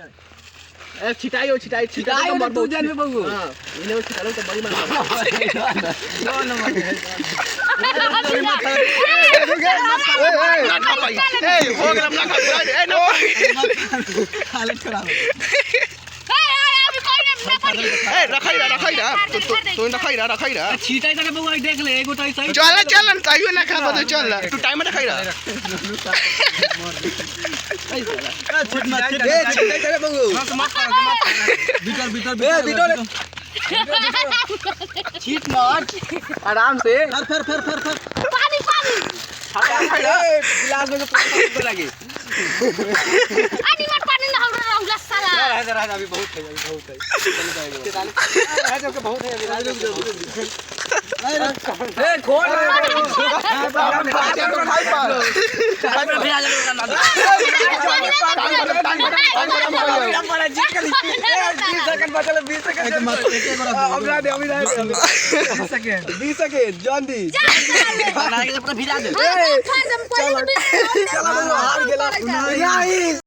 ए छिटाइयो छिटाइ छिटाइयो छिटाइयो तू जानबे बगु हां इने में छिटालो तो बड़ी मार ए हो गलम ना ए नो हालत खराब ए रखाइरा तू रखाइरा छिटाइ तक बगु देख ले एगो टाइ सही चल चल ताइयो ना खा बदे चल तू टाइम में रखाइरा छीट मत आराम से फिर पानी गिलास में पानी लगे पानी ना रौला साला अभी बहुत है बहुत है ए खोल बीस सेकंड जल्दी बना के पूरा भिजा दे